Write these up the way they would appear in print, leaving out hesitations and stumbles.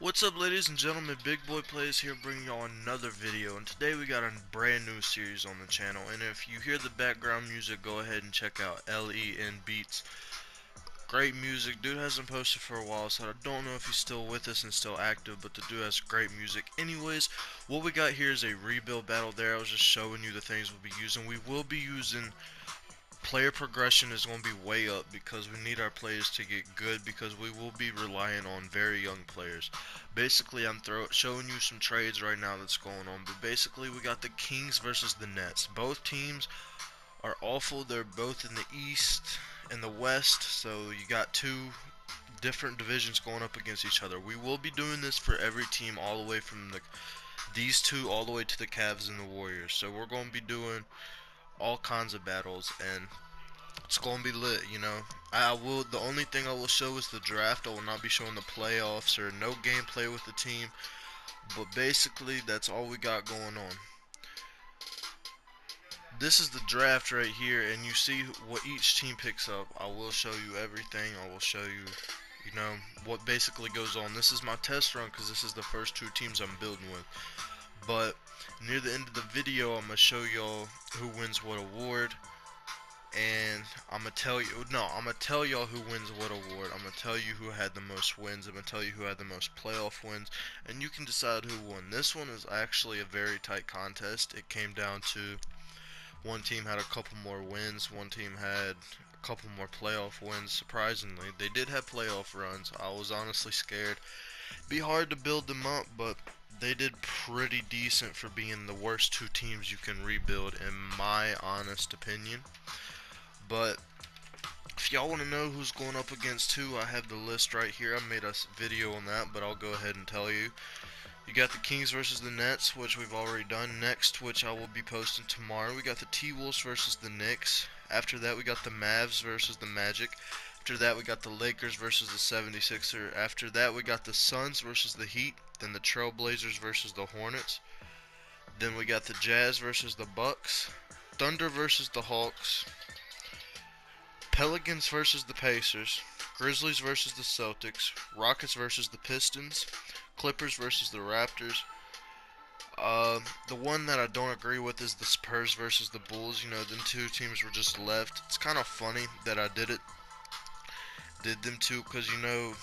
What's up, ladies and gentlemen? Big Boy Plays here, bringing y'all another video, and today we got a brand new series on the channel. And if you hear the background music, go ahead and check out LEN Beats. Great music. Dude hasn't posted for a while, so I don't know if he's still with us and still active, but the dude has great music. Anyways, what we got here is a rebuild battle there. I was just showing you the things we'll be using. We will be using player progression is going to be way up because we need our players to get good because we will be relying on very young players. Basically, I'm showing you some trades right now that's going on, but basically we got the Kings versus the Nets. Both teams are awful. They're both in the East and the West, so you got two different divisions going up against each other. We will be doing this for every team all the way from these two all the way to the Cavs and the Warriors. So we're going to be doing all kinds of battles, and it's gonna be lit, you know. I will. The only thing I will show is the draft. I will not be showing the playoffs or no gameplay with the team. But basically, that's all we got going on. This is the draft right here, and you see what each team picks up. I will show you everything. I will show you, you know, what basically goes on. This is my test run because this is the first two teams I'm building with. But near the end of the video, I'm gonna show y'all who wins what award, and I'm gonna tell y'all who wins what award. I'm gonna tell you who had the most wins. I'm gonna tell you who had the most playoff wins, and you can decide who won. This one is actually a very tight contest. It came down to one team had a couple more wins, one team had a couple more playoff wins. Surprisingly, they did have playoff runs. I was honestly scared. Be hard to build them up, but they did pretty decent for being the worst two teams you can rebuild, in my honest opinion. But if y'all want to know who's going up against who, I have the list right here. I made a video on that, but I'll go ahead and tell you. You got the Kings versus the Nets, which we've already done. Next, which I will be posting tomorrow, we got the T-Wolves versus the Knicks. After that, we got the Mavs versus the Magic. After that, we got the Lakers versus the 76ers. After that, we got the Suns versus the Heat. Then the Trailblazers versus the Hornets. Then we got the Jazz versus the Bucks. Thunder versus the Hawks. Pelicans versus the Pacers, Grizzlies versus the Celtics, Rockets versus the Pistons, Clippers versus the Raptors. The one that I don't agree with is the Spurs versus the Bulls. You know, them two teams were just left. It's kind of funny that I did them two, because you know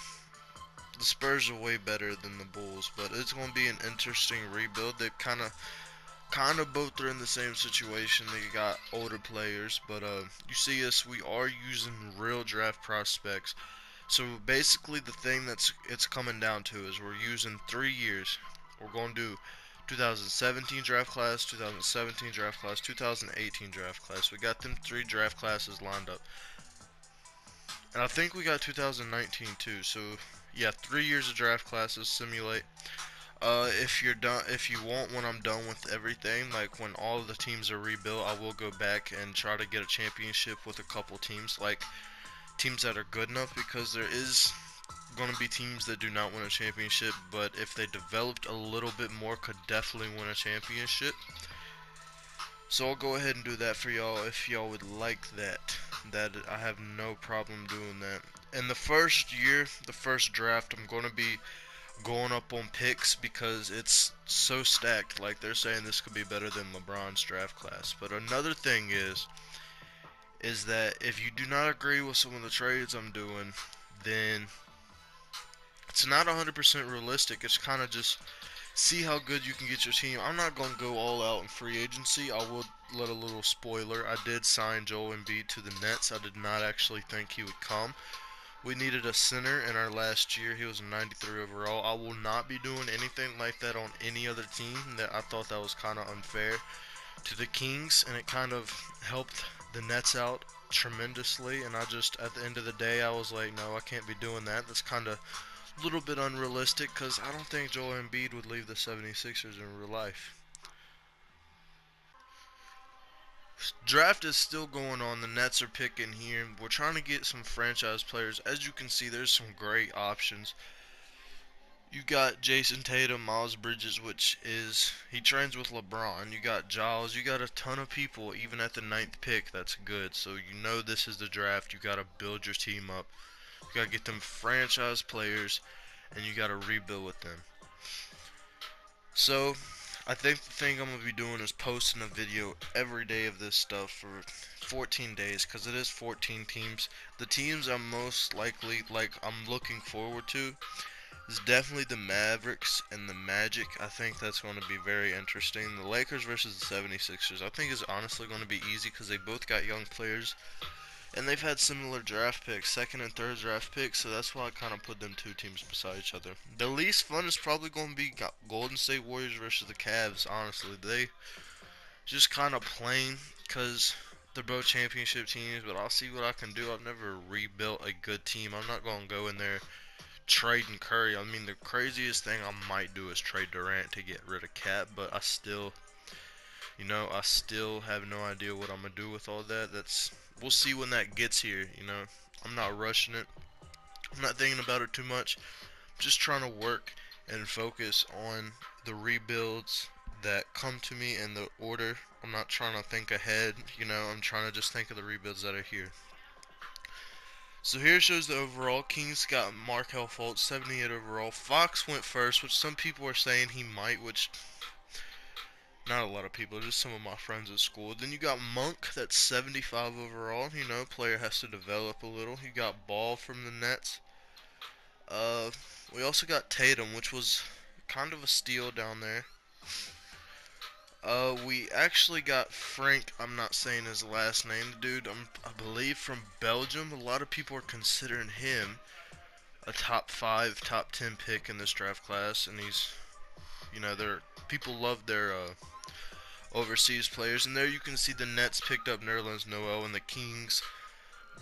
the Spurs are way better than the Bulls, but it's going to be an interesting rebuild. They kind of both are in the same situation. They got older players, but you see us, we are using real draft prospects. So basically the thing it's coming down to is we're using 3 years. We're going to do 2017 draft class, 2017 draft class, 2018 draft class. We got them 3 draft classes lined up. And I think we got 2019 too. So yeah, 3 years of draft classes simulate. If you're done, if you want, when I'm done with everything, like when all of the teams are rebuilt, I will go back and try to get a championship with a couple teams, like teams that are good enough, because there is going to be teams that do not win a championship, but if they developed a little bit more, could definitely win a championship. So I'll go ahead and do that for y'all if y'all would like that. That I have no problem doing that. In the first year, the first draft, I'm going to be going up on picks because it's so stacked. Like, they're saying this could be better than LeBron's draft class. But another thing is that if you do not agree with some of the trades I'm doing, then it's not 100% realistic. It's kind of just see how good you can get your team. I'm not going to go all out in free agency. I will let a little spoiler. I did sign Joel Embiid to the Nets. I did not actually think he would come. We needed a center in our last year. He was a 93 overall. I will not be doing anything like that on any other team. That I thought that was kind of unfair to the Kings, and it kind of helped the Nets out tremendously. And I just, at the end of the day, I was like, no, I can't be doing that. That's kind of a little bit unrealistic because I don't think Joel Embiid would leave the 76ers in real life. Draft is still going on. The Nets are picking here. We're trying to get some franchise players. As you can see, there's some great options. You got Jason Tatum, Miles Bridges, which is he trains with LeBron. You got Giles. You got a ton of people, even at the ninth pick. That's good. So you know this is the draft. You got to build your team up. You got to get them franchise players. and you gotta rebuild with them. So, I think the thing I'm gonna be doing is posting a video every day of this stuff for 14 days, because it is 14 teams. The teams I'm most likely, I'm looking forward to is definitely the Mavericks and the Magic. I think that's going to be very interesting. The Lakers versus the 76ers, I think is honestly going to be easy because they both got young players. And they've had similar draft picks, second and third draft picks, so that's why I kind of put them two teams beside each other. The least fun is probably going to be Golden State Warriors versus the Cavs, honestly. They just kind of plain because they're both championship teams, but I'll see what I can do. I've never rebuilt a good team. I'm not going to go in there trading Curry. I mean, the craziest thing I might do is trade Durant to get rid of Cat, but I still, I still have no idea what I'm going to do with all that. We'll see when that gets here, I'm not rushing it. I'm not thinking about it too much. I'm just trying to work and focus on the rebuilds that come to me in the order. I'm not trying to think ahead, I'm trying to just think of the rebuilds that are here. So here shows the overall. Kings got Markelle Fultz, 78 overall. Fox went first, which some people are saying he might, which not a lot of people, just some of my friends at school. Then you got Monk, that's 75 overall. Player has to develop a little. You got Ball from the Nets. We also got Tatum, which was kind of a steal down there. We actually got Frank, I'm not saying his last name, dude, I believe from Belgium. A lot of people are considering him a top 5, top 10 pick in this draft class, and he's, people love their overseas players. And there you can see the Nets picked up Nerlens Noel, and the Kings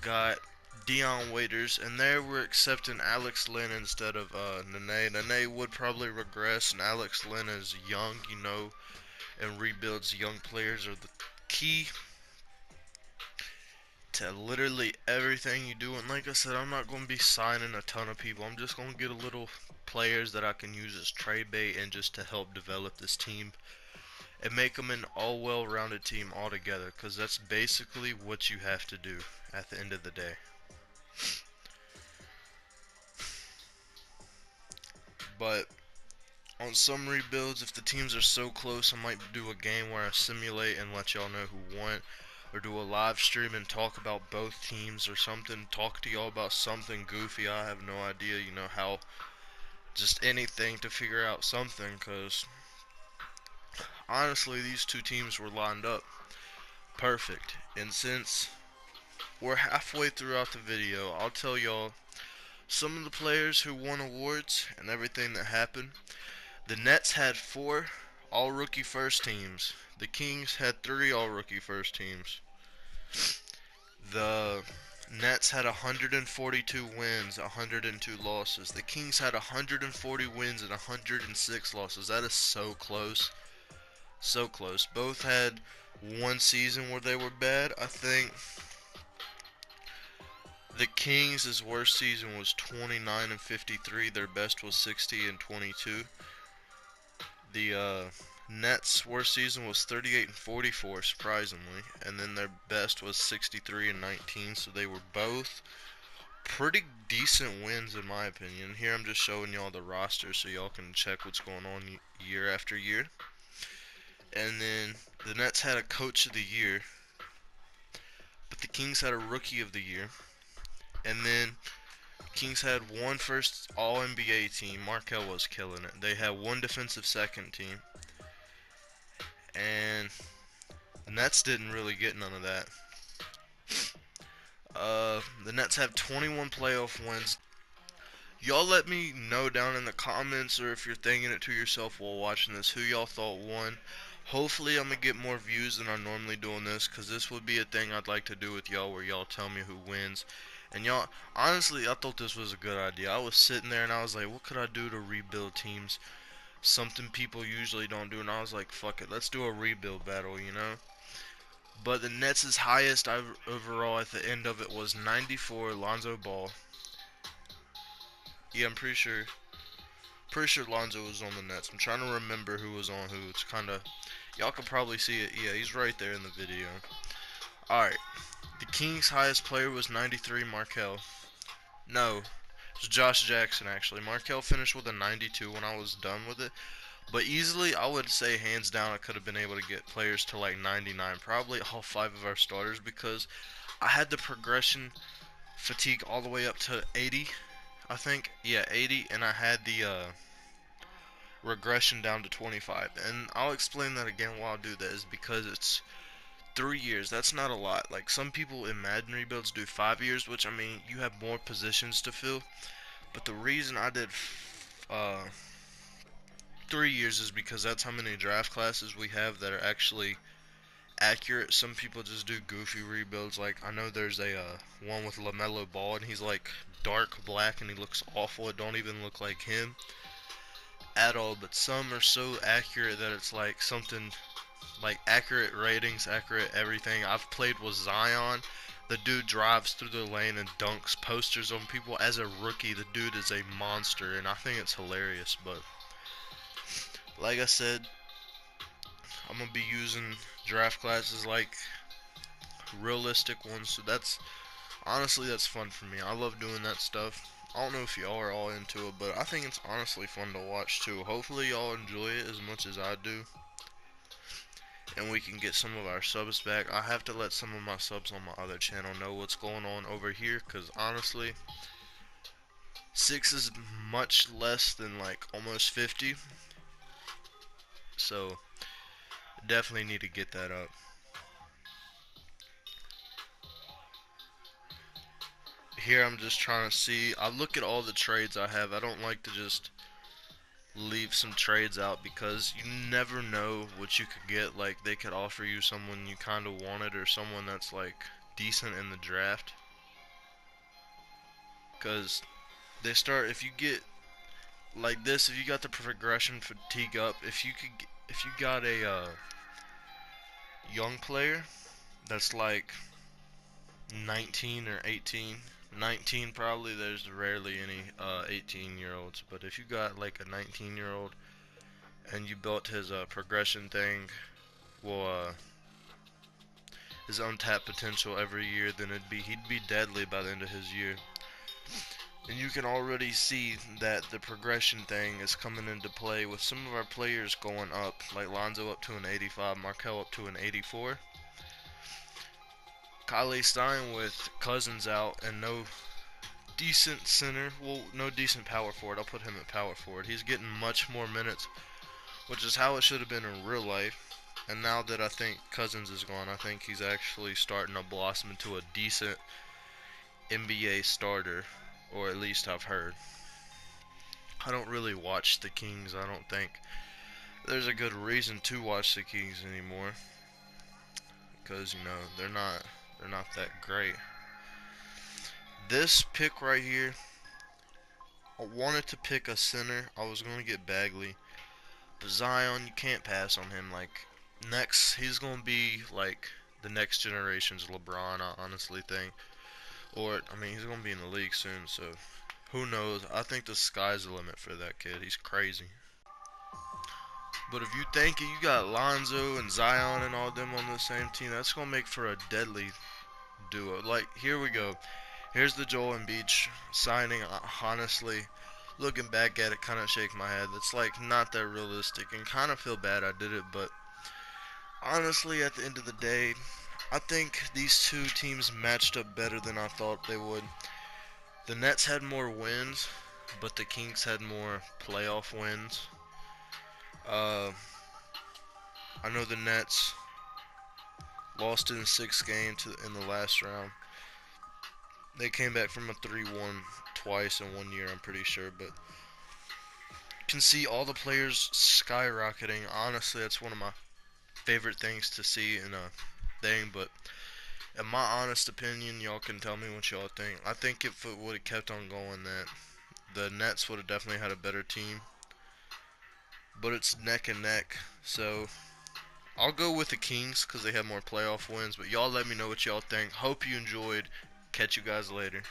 got Dion Waiters, and there we're accepting Alex Len instead of Nene. Nene would probably regress, and Alex Len is young, and rebuilds young players are the key to literally everything you do. And like I said, I'm not going to be signing a ton of people. I'm just going to get a little players that I can use as trade bait and just to help develop this team and make them an all well-rounded team altogether, because that's basically what you have to do at the end of the day. But on some rebuilds, if the teams are so close, I might do a game where I simulate and let y'all know who won, or do a live stream and talk about both teams or something, talk to y'all about something goofy. I have no idea, how, just anything to figure out something, because honestly, these two teams were lined up perfect. And since we're halfway throughout the video, I'll tell y'all some of the players who won awards and everything that happened. The Nets had 4 all-rookie first teams. The Kings had 3 all-rookie first teams. The Nets had 142 wins, 102 losses. The Kings had 140 wins and 106 losses. That is so close. So close. Both had one season where they were bad. I think the Kings' worst season was 29 and 53. Their best was 60 and 22. The Nets' worst season was 38 and 44, surprisingly, and then their best was 63 and 19. So they were both pretty decent wins in my opinion. Here I'm just showing y'all the roster so y'all can check what's going on year after year. And then the Nets had a coach of the year, but the Kings had a rookie of the year. And then Kings had one first All-NBA team. Markelle was killing it. They had one defensive second team. And the Nets didn't really get none of that. The Nets have 21 playoff wins. Y'all let me know down in the comments, or if you're thinking it to yourself while watching this, who y'all thought won. Hopefully I'm going to get more views than I normally do on this, because this would be a thing I'd like to do with y'all, where y'all tell me who wins. And y'all, honestly, I thought this was a good idea. I was sitting there and I was like, what could I do to rebuild teams? Something people usually don't do, and I was like, fuck it, let's do a rebuild battle, But the Nets' highest overall at the end of it was 94, Lonzo Ball. Yeah, I'm pretty sure Lonzo was on the Nets. I'm trying to remember who was on who. It's kind of, y'all can probably see it. Yeah, he's right there in the video. Alright, the Kings' highest player was 93, Markelle. No, It's Josh Jackson, actually. Markelle finished with a 92 when I was done with it. But easily, I would say hands down, I could have been able to get players to like 99. Probably all 5 of our starters, because I had the progression fatigue all the way up to 80, I think. Yeah, 80, and I had the regression down to 25. And I'll explain that again while I do that, is because it's 3 years. That's not a lot. Like, some people in Madden rebuilds do 5 years, which, I mean, you have more positions to fill. But the reason I did 3 years is because that's how many draft classes we have that are actually accurate. Some people just do goofy rebuilds. Like, I know there's a one with LaMelo Ball, and he's like dark black and he looks awful. It don't even look like him at all. But some are so accurate that it's like something like accurate ratings, accurate everything. I've played with Zion. The dude drives through the lane and dunks posters on people. As a rookie, the dude is a monster, and I think it's hilarious. But like I said, I'm gonna be using draft classes like realistic ones. So that's honestly, that's fun for me. I love doing that stuff. I don't know if y'all are all into it, but I think it's honestly fun to watch too. Hopefully y'all enjoy it as much as I do, and we can get some of our subs back. I have to let some of my subs on my other channel know what's going on over here, because honestly, 6 is much less than like almost 50, so definitely need to get that up. Here I'm just trying to see. I look at all the trades I have. I don't like to just leave some trades out, because you never know what you could get. Like, they could offer you someone you kind of wanted, or someone that's like decent in the draft, because they start, if you get like this, if you got the progression fatigue up, if you got a young player that's like 19 or 18, 19 probably, there's rarely any 18-year-olds, but if you got like a 19-year-old and you built his progression thing, well, his untapped potential every year, then he'd be deadly by the end of his year. And you can already see that the progression thing is coming into play with some of our players going up, like Lonzo up to an 85, Markelle up to an 84. Kyle Stein with Cousins out and no decent center, well, no decent power forward. I'll put him at power forward. He's getting much more minutes, which is how it should have been in real life. And now that I think Cousins is gone, I think he's actually starting to blossom into a decent NBA starter, or at least I've heard. I don't really watch the Kings. I don't think there's a good reason to watch the Kings anymore, because they're not that great. This pick right here, I wanted to pick a center. I was going to get Bagley, but Zion, you can't pass on him. Like, next, he's going to be like the next generation's LeBron, I honestly think. Or, I mean, he's going to be in the league soon, so who knows? I think the sky's the limit for that kid. He's crazy. But if you think you got Lonzo and Zion and all them on the same team, that's going to make for a deadly duo. Like, here we go. Here's the Joel Embiid signing. Honestly, looking back at it, kind of shake my head. It's like not that realistic, and kind of feel bad I did it. But honestly, at the end of the day, I think these two teams matched up better than I thought they would. The Nets had more wins, but the Kings had more playoff wins. Uh, I know the Nets lost in 6 games in the last round. They came back from a 3-1 twice in 1 year, I'm pretty sure, but can see all the players skyrocketing. Honestly, that's one of my favorite things to see in a thing, but in my honest opinion, y'all can tell me what y'all think. I think if it would have kept on going, that the Nets would have definitely had a better team, but it's neck and neck, so I'll go with the Kings because they have more playoff wins, but y'all let me know what y'all think. Hope you enjoyed. Catch you guys later.